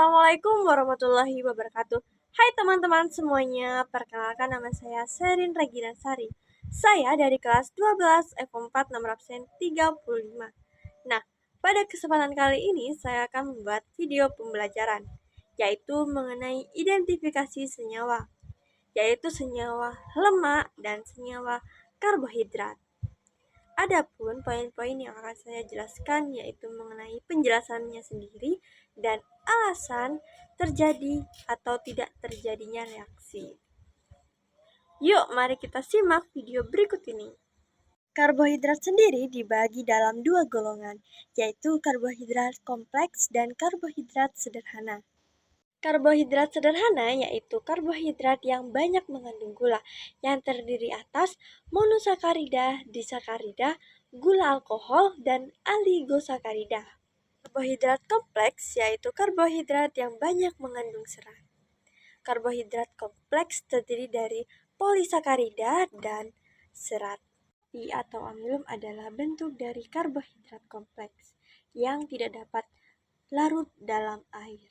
Assalamualaikum warahmatullahi wabarakatuh. Hai teman-teman semuanya, perkenalkan nama saya Serin Regina Sari. Saya dari kelas 12 F4 nomor absen 35. Nah, pada kesempatan kali ini saya akan membuat video pembelajaran, yaitu mengenai identifikasi senyawa, yaitu senyawa lemak dan senyawa karbohidrat. Adapun poin-poin yang akan saya jelaskan yaitu mengenai penjelasannya sendiri dan alasan terjadi atau tidak terjadinya reaksi. Yuk, mari kita simak video berikut ini. Karbohidrat sendiri dibagi dalam dua golongan, yaitu karbohidrat kompleks dan karbohidrat sederhana. Karbohidrat sederhana yaitu karbohidrat yang banyak mengandung gula, yang terdiri atas monosakarida, disakarida, gula alkohol, dan oligosakarida. Karbohidrat kompleks yaitu karbohidrat yang banyak mengandung serat. Karbohidrat kompleks terdiri dari polisakarida dan serat. I atau amilum adalah bentuk dari karbohidrat kompleks yang tidak dapat larut dalam air.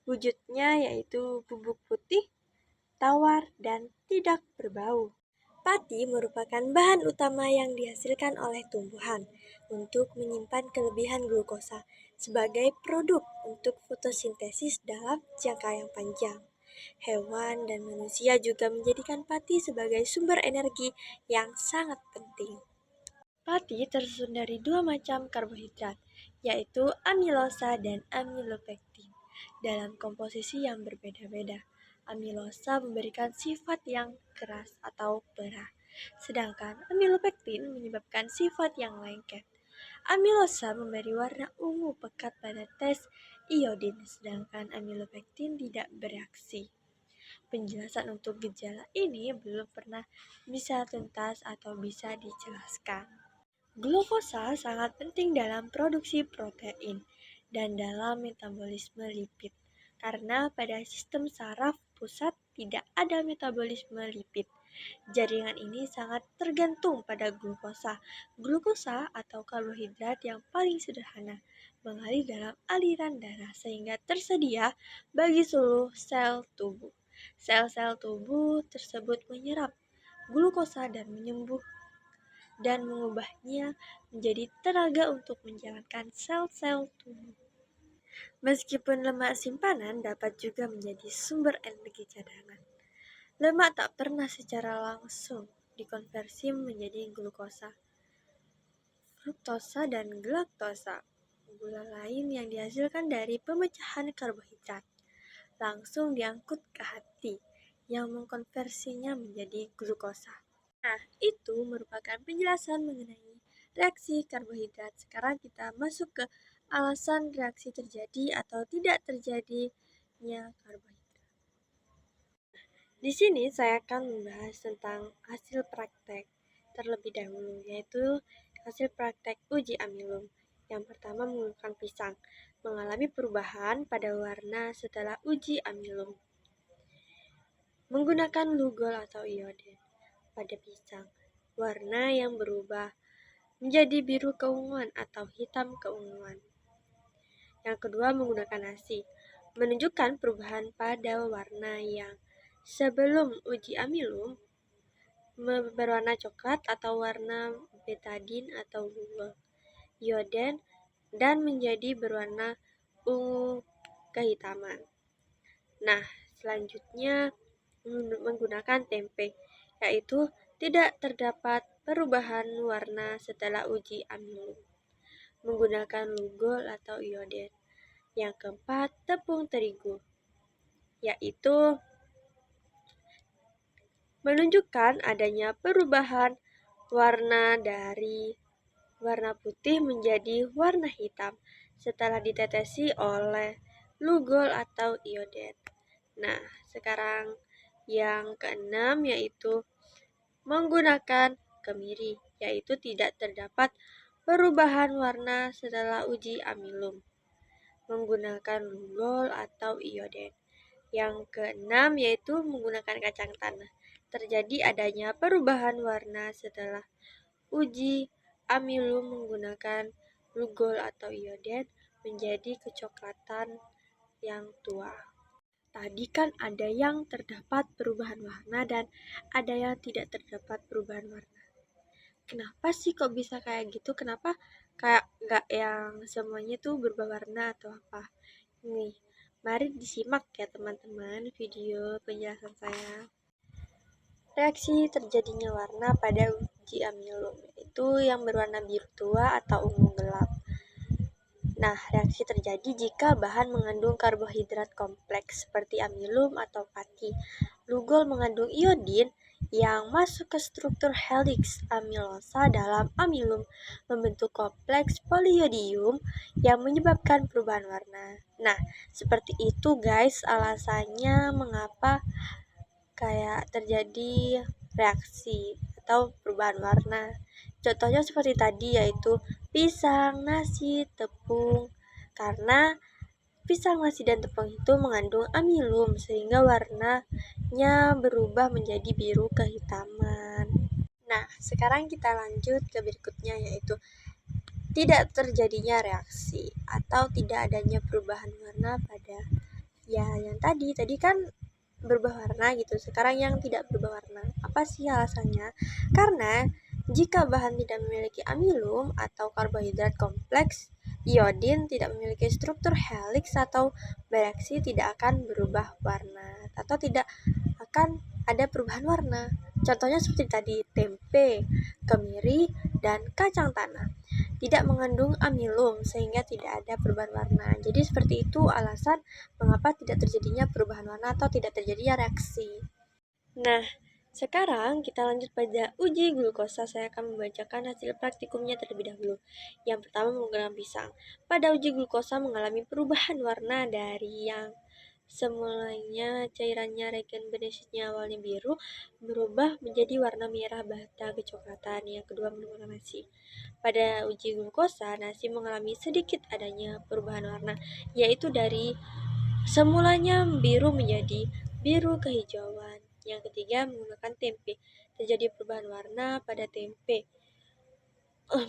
Wujudnya yaitu bubuk putih, tawar, dan tidak berbau. Pati merupakan bahan utama yang dihasilkan oleh tumbuhan untuk menyimpan kelebihan glukosa sebagai produk untuk fotosintesis dalam jangka yang panjang. Hewan dan manusia juga menjadikan pati sebagai sumber energi yang sangat penting. Pati tersusun dari dua macam karbohidrat, yaitu amilosa dan amilopektin, dalam komposisi yang berbeda-beda. Amilosa memberikan sifat yang keras atau perah, sedangkan amilopektin menyebabkan sifat yang lengket. Amilosa memberi warna ungu pekat pada tes iodin, sedangkan amilopektin tidak bereaksi. Penjelasan untuk gejala ini belum pernah bisa tuntas atau bisa dijelaskan. Glukosa sangat penting dalam produksi protein dan dalam metabolisme lipid, karena pada sistem saraf pusat tidak ada metabolisme lipid. Jaringan ini sangat tergantung pada glukosa. Glukosa atau karbohidrat yang paling sederhana mengalir dalam aliran darah sehingga tersedia bagi seluruh sel tubuh. Sel-sel tubuh tersebut menyerap glukosa dan mengubahnya menjadi tenaga untuk menjalankan sel-sel tubuh. Meskipun lemak simpanan dapat juga menjadi sumber energi cadangan, lemak tak pernah secara langsung dikonversi menjadi glukosa, fruktosa, dan galaktosa. Gula lain yang dihasilkan dari pemecahan karbohidrat langsung diangkut ke hati yang mengkonversinya menjadi glukosa. Nah, itu merupakan penjelasan mengenai reaksi karbohidrat. Sekarang kita masuk ke alasan reaksi terjadi atau tidak terjadinya karbohidrat. Di sini saya akan membahas tentang hasil praktek terlebih dahulu, yaitu hasil praktek uji amilum. Yang pertama menggunakan pisang, mengalami perubahan pada warna setelah uji amilum. Menggunakan lugol atau iodin pada pisang, warna yang berubah menjadi biru keunguan atau hitam keunguan. Yang kedua menggunakan nasi, menunjukkan perubahan pada warna yang sebelum uji amilum berwarna coklat atau warna betadin atau lugol, iodin, dan menjadi berwarna ungu kehitaman. Nah, selanjutnya menggunakan tempe, yaitu tidak terdapat perubahan warna setelah uji amilum. Menggunakan lugol atau iodin. Yang keempat, tepung terigu, yaitu menunjukkan adanya perubahan warna dari warna putih menjadi warna hitam setelah ditetesi oleh lugol atau iodin. Nah, sekarang yang keenam yaitu menggunakan kemiri, yaitu tidak terdapat perubahan warna setelah uji amilum. Menggunakan lugol atau iodin. Yang keenam yaitu menggunakan kacang tanah. Terjadi adanya perubahan warna setelah uji amilum menggunakan lugol atau iodin menjadi kecoklatan yang tua. Tadi kan ada yang terdapat perubahan warna dan ada yang tidak terdapat perubahan warna. Kenapa sih kok bisa kayak gitu? Kenapa kayak nggak yang semuanya tuh berubah warna atau apa? Nih, mari disimak ya teman-teman video penjelasan saya. Reaksi terjadinya warna pada uji amilum, itu yang berwarna biru tua atau ungu gelap. Nah, reaksi terjadi jika bahan mengandung karbohidrat kompleks seperti amilum atau pati. Lugol mengandung iodin yang masuk ke struktur helix amilosa dalam amilum, membentuk kompleks poliodium yang menyebabkan perubahan warna. Nah, seperti itu guys alasannya mengapa kayak terjadi reaksi atau perubahan warna. Contohnya seperti tadi yaitu pisang, nasi, tepung. Karena pisang, nasi, dan tepung itu mengandung amilum sehingga warnanya berubah menjadi biru kehitaman. Nah, sekarang kita lanjut ke berikutnya yaitu tidak terjadinya reaksi atau tidak adanya perubahan warna pada yang tadi kan berubah warna gitu. Sekarang yang tidak berubah warna. Apa sih alasannya? Karena jika bahan tidak memiliki amilum atau karbohidrat kompleks, iodin tidak memiliki struktur helix atau bereaksi tidak akan berubah warna atau tidak akan ada perubahan warna. Contohnya seperti tadi, tempe, kemiri, dan kacang tanah tidak mengandung amilum sehingga tidak ada perubahan warna. Jadi seperti itu alasan mengapa tidak terjadinya perubahan warna atau tidak terjadinya reaksi. Nah, sekarang kita lanjut pada uji glukosa. Saya akan membacakan hasil praktikumnya terlebih dahulu. Yang pertama menggunakan pisang. Pada uji glukosa mengalami perubahan warna dari yang semulanya cairannya regen benesitnya awalnya biru berubah menjadi warna merah bata kecoklatan. Yang kedua menggunakan nasi. Pada uji glukosa, nasi mengalami sedikit adanya perubahan warna, yaitu dari semulanya biru menjadi biru kehijauan. Yang ketiga menggunakan tempe. Terjadi perubahan warna pada tempe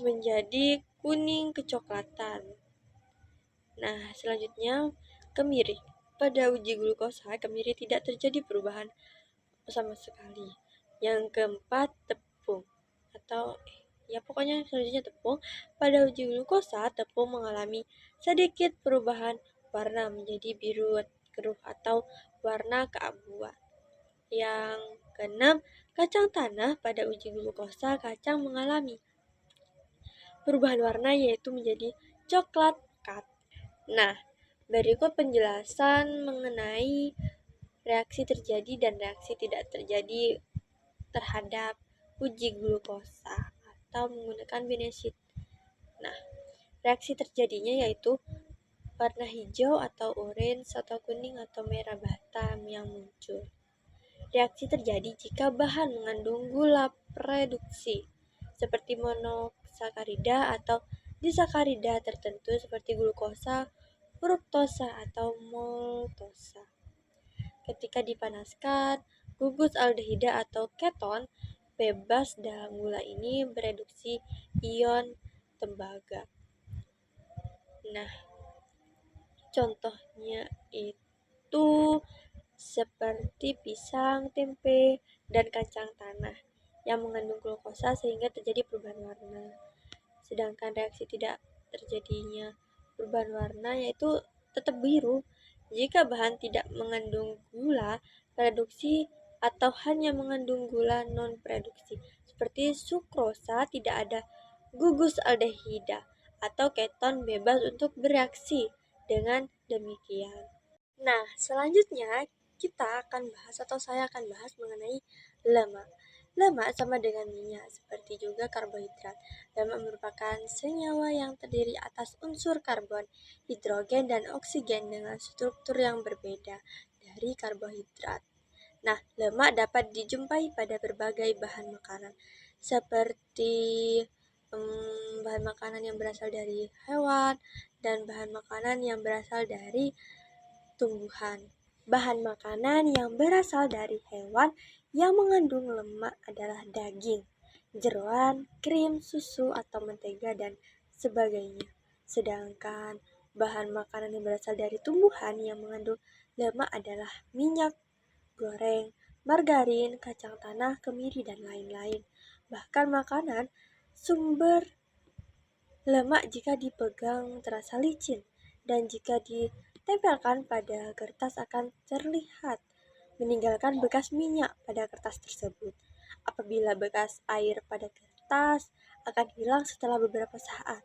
menjadi kuning kecoklatan. Nah, selanjutnya kemiri. Pada uji glukosa, kemiri tidak terjadi perubahan sama sekali. Yang keempat tepung atau ya pokoknya selanjutnya tepung. Pada uji glukosa, tepung mengalami sedikit perubahan warna menjadi biru keruh atau warna keabuan. Yang keenam, kacang tanah. Pada uji glukosa, kacang mengalami perubahan warna yaitu menjadi coklat pekat. Nah, berikut penjelasan mengenai reaksi terjadi dan reaksi tidak terjadi terhadap uji glukosa atau menggunakan benesit. Nah, reaksi terjadinya yaitu warna hijau atau orange atau kuning atau merah bata yang muncul. Reaksi terjadi jika bahan mengandung gula reduksi seperti monosakarida atau disakarida tertentu seperti glukosa, fruktosa, atau maltosa. Ketika dipanaskan, gugus aldehida atau keton bebas dalam gula ini bereduksi ion tembaga. Nah, contohnya itu seperti pisang, tempe, dan kacang tanah yang mengandung glukosa sehingga terjadi perubahan warna. Sedangkan reaksi tidak terjadinya perubahan warna yaitu tetap biru jika bahan tidak mengandung gula reduksi atau hanya mengandung gula non-reduksi seperti sukrosa, tidak ada gugus aldehida atau keton bebas untuk bereaksi dengan demikian. Nah, selanjutnya kita akan bahas atau saya akan bahas mengenai lemak. Lemak sama dengan minyak, seperti juga karbohidrat. Lemak merupakan senyawa yang terdiri atas unsur karbon, hidrogen, dan oksigen dengan struktur yang berbeda dari karbohidrat. Nah, lemak dapat dijumpai pada berbagai bahan makanan, seperti bahan makanan yang berasal dari hewan dan bahan makanan yang berasal dari tumbuhan. Bahan makanan yang berasal dari hewan yang mengandung lemak adalah daging, jeroan, krim, susu atau mentega dan sebagainya. Sedangkan Bahan makanan yang berasal dari tumbuhan yang mengandung lemak adalah minyak goreng, margarin, kacang tanah, kemiri, dan lain-lain. Bahkan makanan sumber lemak jika dipegang terasa licin, dan jika ditempelkan pada kertas akan terlihat, meninggalkan bekas minyak pada kertas tersebut. Apabila bekas air pada kertas akan hilang setelah beberapa saat,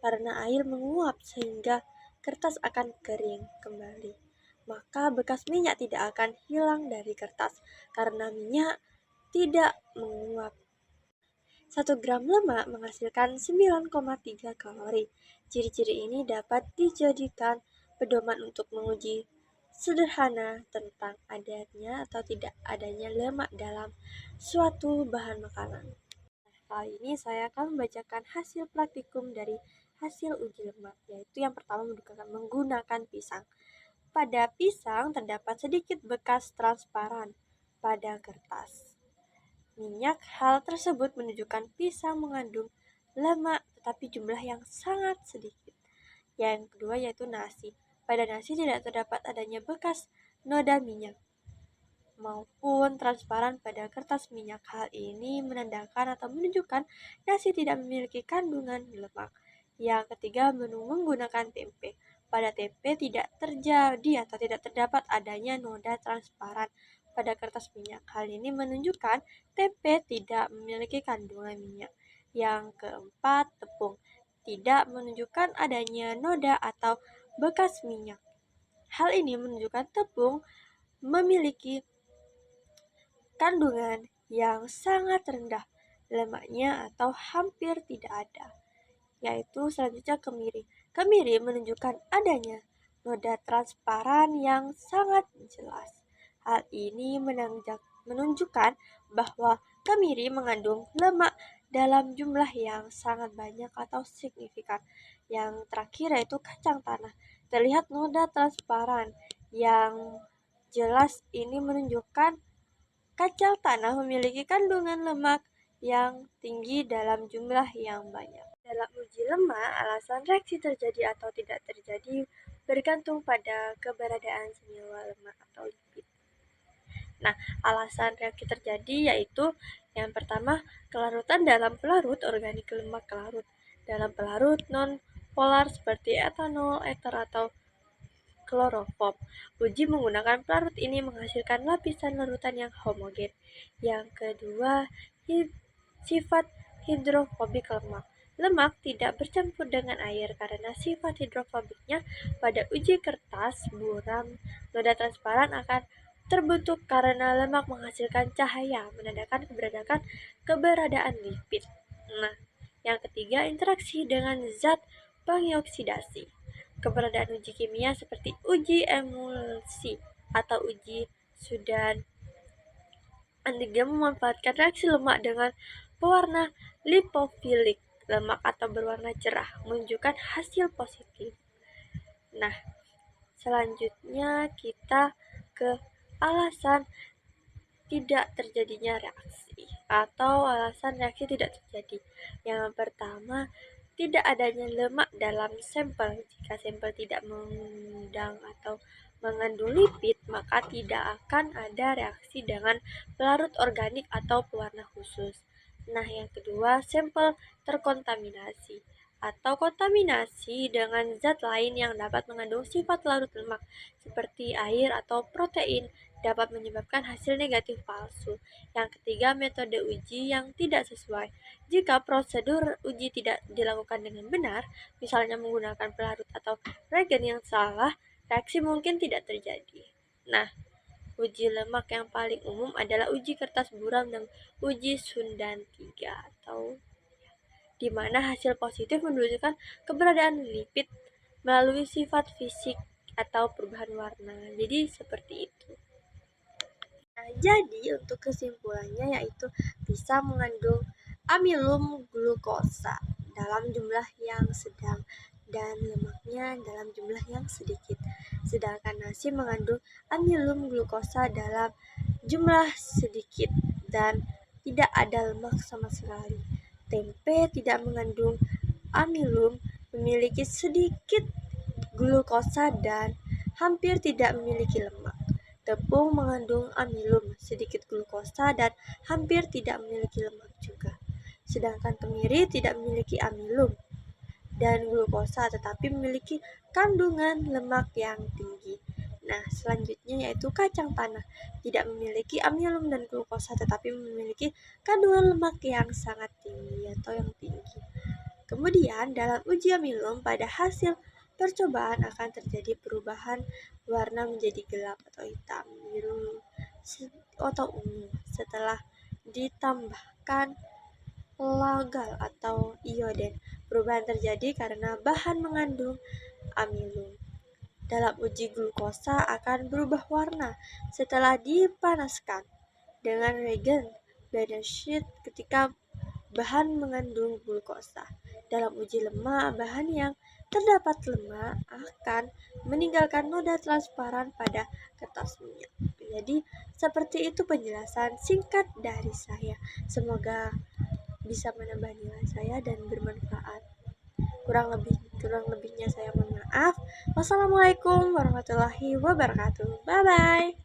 karena air menguap sehingga kertas akan kering kembali. Maka bekas minyak tidak akan hilang dari kertas, karena minyak tidak menguap. 1 gram lemak menghasilkan 9,3 kalori. Ciri-ciri ini dapat dijadikan pedoman untuk menguji sederhana tentang adanya atau tidak adanya lemak dalam suatu bahan makanan. Kali ini saya akan membacakan hasil praktikum dari hasil uji lemak, yaitu yang pertama menggunakan pisang. Pada pisang terdapat sedikit bekas transparan pada kertas minyak. Hal tersebut menunjukkan pisang mengandung lemak tetapi jumlah yang sangat sedikit. Yang kedua yaitu nasi. Pada nasi tidak terdapat adanya bekas noda minyak maupun transparan pada kertas minyak. Hal ini menandakan atau menunjukkan nasi tidak memiliki kandungan lemak. Yang ketiga, menu menggunakan tempe. Pada tempe tidak terjadi atau tidak terdapat adanya noda transparan pada kertas minyak. Hal ini menunjukkan tempe tidak memiliki kandungan minyak. Yang keempat, tepung tidak menunjukkan adanya noda atau bekas minyak. Hal ini menunjukkan tepung memiliki kandungan yang sangat rendah lemaknya atau hampir tidak ada. Yaitu selanjutnya kemiri. Kemiri menunjukkan adanya noda transparan yang sangat jelas. Hal ini menunjukkan bahwa kemiri mengandung lemak dalam jumlah yang sangat banyak atau signifikan. Yang terakhir yaitu kacang tanah. Terlihat noda transparan yang jelas ini menunjukkan kacang tanah memiliki kandungan lemak yang tinggi dalam jumlah yang banyak. Dalam uji lemak, alasan reaksi terjadi atau tidak terjadi bergantung pada keberadaan senyawa lemak atau lipid. Nah, alasan reaksi terjadi yaitu yang pertama, kelarutan dalam pelarut organik lemak larut dalam pelarut non-polar seperti etanol, eter, atau kloroform. Uji menggunakan pelarut ini menghasilkan lapisan larutan yang homogen. Yang kedua, sifat hidrofobik lemak. Lemak tidak bercampur dengan air karena sifat hidrofobiknya. Pada uji kertas buram, noda transparan akan terbentuk karena lemak menghasilkan cahaya, menandakan keberadaan lipid. Nah, yang ketiga, interaksi dengan zat pengioksidasi. Keberadaan uji kimia seperti uji emulsi atau uji Sudan antigen memanfaatkan reaksi lemak dengan pewarna lipofilik lemak atau berwarna cerah, menunjukkan hasil positif. Nah, selanjutnya kita ke alasan tidak terjadinya reaksi atau alasan reaksi tidak terjadi. Yang pertama, tidak adanya lemak dalam sampel. Jika sampel tidak mengundang atau mengandung lipid, maka tidak akan ada reaksi dengan pelarut organik atau pewarna khusus. Nah, yang kedua, sampel terkontaminasi atau kontaminasi dengan zat lain yang dapat mengandung sifat larut lemak seperti air atau protein dapat menyebabkan hasil negatif palsu. Yang ketiga, metode uji yang tidak sesuai. Jika prosedur uji tidak dilakukan dengan benar, misalnya menggunakan pelarut atau reagen yang salah, reaksi mungkin tidak terjadi. Nah, uji lemak yang paling umum adalah uji kertas buram dan uji Sundan 3 atau di mana hasil positif menunjukkan keberadaan lipid melalui sifat fisik atau perubahan warna. Jadi seperti itu. Nah, jadi untuk kesimpulannya yaitu pisang mengandung amilum glukosa dalam jumlah yang sedang dan lemaknya dalam jumlah yang sedikit. Sedangkan nasi mengandung amilum glukosa dalam jumlah sedikit dan tidak ada lemak sama sekali. Tempe tidak mengandung amilum, memiliki sedikit glukosa dan hampir tidak memiliki lemak. Tepung mengandung amilum, sedikit glukosa dan hampir tidak memiliki lemak juga. Sedangkan kemiri tidak memiliki amilum dan glukosa tetapi memiliki kandungan lemak yang tinggi. Nah, selanjutnya yaitu kacang tanah. Tidak memiliki amilum dan glukosa tetapi memiliki kandungan lemak yang sangat tinggi atau yang tinggi. Kemudian, dalam uji amilum pada hasil percobaan akan terjadi perubahan warna menjadi gelap atau hitam, biru, atau ungu setelah ditambahkan lagal atau ioden. Perubahan terjadi karena bahan mengandung amilum. Dalam uji glukosa akan berubah warna setelah dipanaskan dengan reagen Bernstein ketika bahan mengandung glukosa. Dalam uji lemak, bahan yang terdapat lemak akan meninggalkan noda transparan pada kertas minyak. Jadi, seperti itu penjelasan singkat dari saya. Semoga bisa menambah nilai saya dan bermanfaat. Kurang lebihnya saya mohon maaf. Wassalamualaikum warahmatullahi wabarakatuh. Bye bye.